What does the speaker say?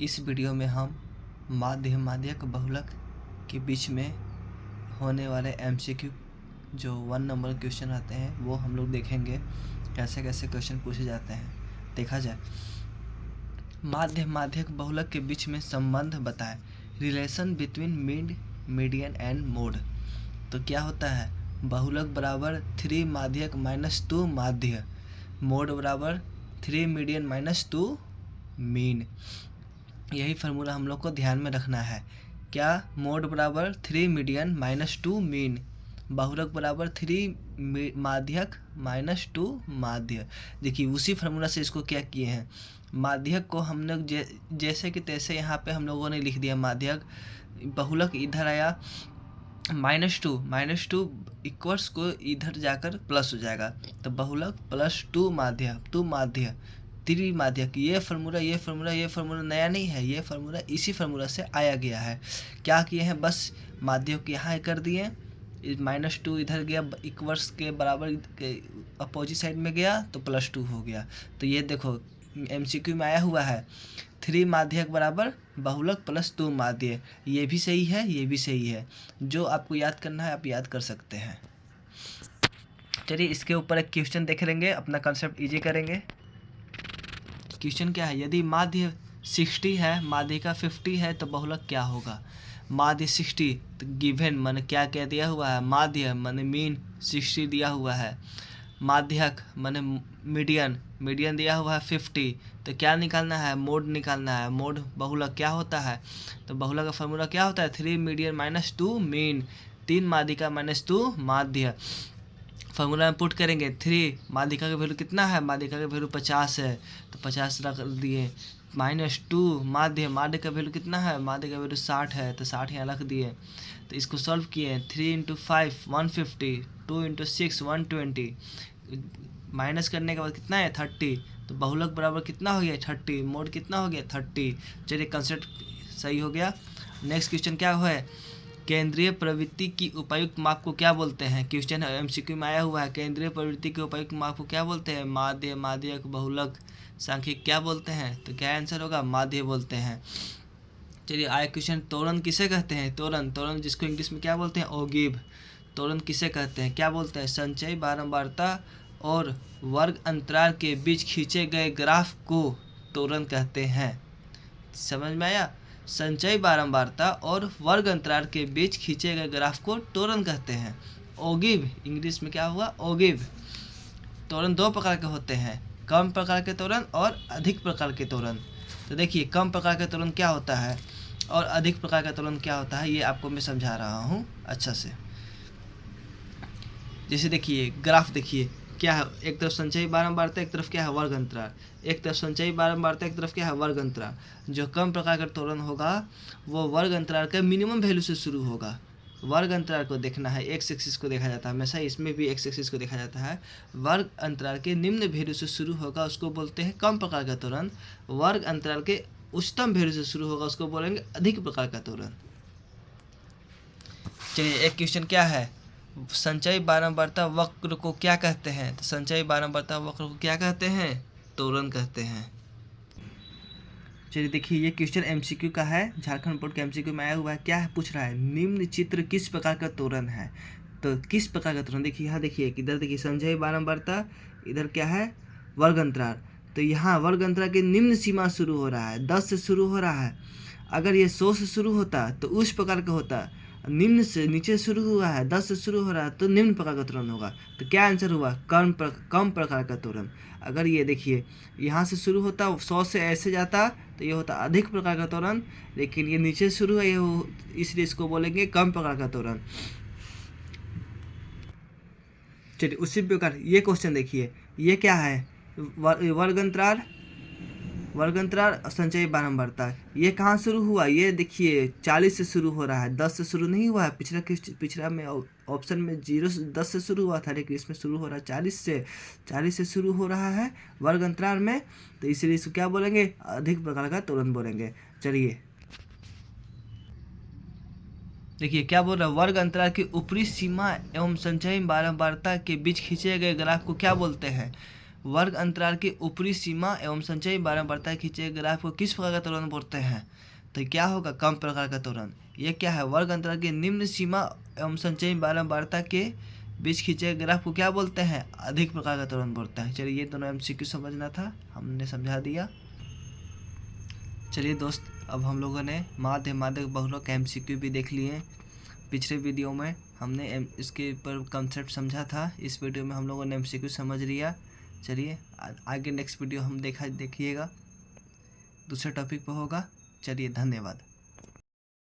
इस वीडियो में हम माध्यक बहुलक के बीच में होने वाले एमसीक्यू जो 1 नंबर क्वेश्चन आते हैं वो हम लोग देखेंगे कैसे कैसे क्वेश्चन पूछे जाते हैं। देखा जाए, माध्यक बहुलक के बीच में संबंध बताएं, relation between median and mode. तो क्या होता है, बहुलक बराबर 3 माध्यक माइनस 2 माध्य, मोड बराबर 3 मीडियन माइनस 2 मीन। यही फार्मूला हम लोग को ध्यान में रखना है। क्या, मोड बराबर 3 मीडियन माइनस 2 मीन, बहुलक बराबर 3 माध्यक माइनस 2 माध्य। देखिए उसी फार्मूला से इसको क्या किए हैं, माध्यक को हम लोग जैसे कि तैसे यहाँ पे हम लोगों ने लिख दिया माध्यक, बहुलक इधर आया माइनस टू इक्वल्स को इधर जाकर प्लस हो जाएगा, तो बहुलक प्लस 2 माध्य 3 माध्यक। ये फार्मूला नया नहीं है, ये फार्मूला इसी फार्मूला से आया गया है। क्या किए हैं, बस माध्यक यहाँ कर दिए, -2 इधर गया इक्वर्स के बराबर के अपोजिट साइड में गया तो +2 हो गया। तो ये देखो एमसीक्यू में आया हुआ है 3 माध्यक बराबर बहुलक प्लस 2 माध्य। ये भी सही है, ये भी सही है। जो आपको याद करना है आप याद कर सकते हैं। चलिए इसके ऊपर एक क्वेश्चन देख लेंगे, अपना कंसेप्ट इजी करेंगे। क्वेश्चन क्या है, यदि माध्य 60 है, माध्य का 50 है तो बहुलक क्या होगा। माध्य 60 तो गिवन माने क्या क्या दिया हुआ है, माध्य माने मीन 60 दिया हुआ है, माध्यक माने मीडियन दिया हुआ है 50। तो क्या निकालना है, मोड निकालना है। मोड बहुलक क्या होता है, तो बहुलक का फार्मूला क्या होता है, 3 मीडियन माइनस 2 मीन, 3 माध्यिका माइनस 2 माध्य। फार्मूला में पुट करेंगे 3, माध्यिका का वैल्यू कितना है, माध्यिका का वैल्यू 50 है तो 50 रख दिए, -2 माध्य का वैल्यू कितना है, माध्य का वैल्यू 60 है तो 60 यहाँ रख दिए। तो इसको सॉल्व किए, 3 × 5 150, 2 × 6 120, माइनस करने के बाद कितना है 30। तो बहुलक बराबर कितना हो गया 30, मोड कितना हो गया 30। चलिए कंसेप्ट सही हो गया। नेक्स्ट क्वेश्चन क्या है, केंद्रीय प्रवृत्ति की उपयुक्त माप को क्या बोलते हैं। क्वेश्चन एमसीक्यू में आया हुआ है, केंद्रीय प्रवृत्ति की उपयुक्त माप को क्या बोलते हैं, माध्य माध्यक बहुलक सांख्यिक क्या बोलते हैं। तो क्या आंसर होगा, माध्य बोलते हैं। चलिए आया क्वेश्चन, त्वरण किसे कहते हैं। त्वरण जिसको इंग्लिश में क्या बोलते हैं, ओगिव। त्वरण किसे कहते हैं, क्या बोलते हैं, संचयी बारंबारता और वर्ग अंतराल के बीच खींचे गए ग्राफ को त्वरण कहते हैं। समझ में आया, संचयी बारंबारता और वर्ग अंतराल के बीच खींचे गए ग्राफ को त्वरण कहते हैं। ओगिव इंग्लिश में क्या हुआ, ओगिव। त्वरण 2 प्रकार के होते हैं, कम प्रकार के त्वरण और अधिक प्रकार के त्वरण। तो देखिए कम प्रकार का त्वरण क्या होता है और अधिक प्रकार का त्वरण क्या होता है, ये आपको मैं समझा रहा हूँ अच्छा से। जैसे देखिए ग्राफ देखिए क्या है, एक तरफ संचयी बारंबारता, एक तरफ क्या है वर्ग अंतराल, एक तरफ संचयी बारंबारता, एक तरफ क्या है वर्ग अंतराल। जो कम प्रकार का त्वरण होगा वो वर्ग अंतराल के मिनिमम वैल्यू से शुरू होगा। वर्ग अंतराल को देखना है, एक्स एक्सिस को देखा जाता है हमेशा, इसमें भी एक्स एक्सिस को देखा जाता है। वर्ग अंतराल के निम्न वैल्यू से शुरू होगा उसको बोलते हैं कम प्रकार का त्वरण, वर्ग अंतराल के उच्चतम वैल्यू से शुरू होगा उसको बोलेंगे अधिक प्रकार का त्वरण। चलिए एक क्वेश्चन क्या है, संचयी बारंबारता वक्र को क्या कहते हैं। तो संचयी बारंबारता वक्र को क्या कहते हैं, त्वरण कहते हैं। चलिए देखिए ये क्वेश्चन एमसीक्यू का है, झारखंड बोर्ड के एमसीक्यू में आया हुआ है। क्या है पूछ रहा है, निम्न चित्र किस प्रकार का त्वरण है। तो किस प्रकार का त्वरण, देखिए यहाँ देखिए, इधर देखिए संचयी बारंबारता, इधर क्या है वर्ग अंतराल। तो यहाँ वर्ग अंतराल की निम्न सीमा शुरू हो रहा है, 10 से शुरू हो रहा है। अगर ये 100 से शुरू होता तो उस प्रकार का होता, निम्न से नीचे शुरू हुआ है, 10 से शुरू हो रहा है तो निम्न प्रकार का त्वरण होगा। तो क्या आंसर हुआ, कम प्रकार का त्वरण। अगर ये देखिए यहाँ से शुरू होता 100 से ऐसे जाता तो ये होता अधिक प्रकार का त्वरण, लेकिन ये नीचे शुरू है ये, इसलिए इसको बोलेंगे कम प्रकार का त्वरण। चलिए उसी प्रकार ये क्वेश्चन देखिए, ये क्या है, वर्ग अंतराल संचयी बारंबारता। ये कहाँ शुरू हुआ, ये देखिए 40 से शुरू हो रहा है, 10 से शुरू नहीं हुआ है। पिछला में ऑप्शन में 10 से शुरू हुआ था, लेकिन इसमें शुरू हो रहा है 40 से शुरू हो रहा है वर्ग अंतराल में, तो इसलिए इसको क्या बोलेंगे, अधिक प्रकार का त्वरण बोलेंगे। चलिए देखिए क्या बोल रहा है, वर्ग अंतराल की ऊपरी सीमा एवं संचयी बारंबारता के बीच खींचे गए ग्राफ को क्या बोलते हैं। वर्ग अंतराल की ऊपरी सीमा एवं संचयी बारंबारता खींचे गए ग्राफ को किस प्रकार का त्वरण बोलते हैं? तो क्या होगा? कम प्रकार का त्वरण। ये क्या है? वर्ग अंतराल की निम्न सीमा एवं संचयी बारंबारता के बीच खींचे गए ग्राफ को क्या बोलते हैं? अधिक प्रकार का त्वरण बोलते हैं। चलिए ये दोनों MCQ समझना था, हमने समझा दिया। चलिए दोस्त, अब हम लोगों ने माध्य माध्यक बहुलक MCQ भी देख लिए। पिछले वीडियो में हमने इसके ऊपर कंसेप्ट समझा था, इस वीडियो में हम लोगों ने MCQ समझ लिया। चलिए आगे नेक्स्ट वीडियो हम देखिएगा, दूसरे टॉपिक पर होगा। चलिए धन्यवाद।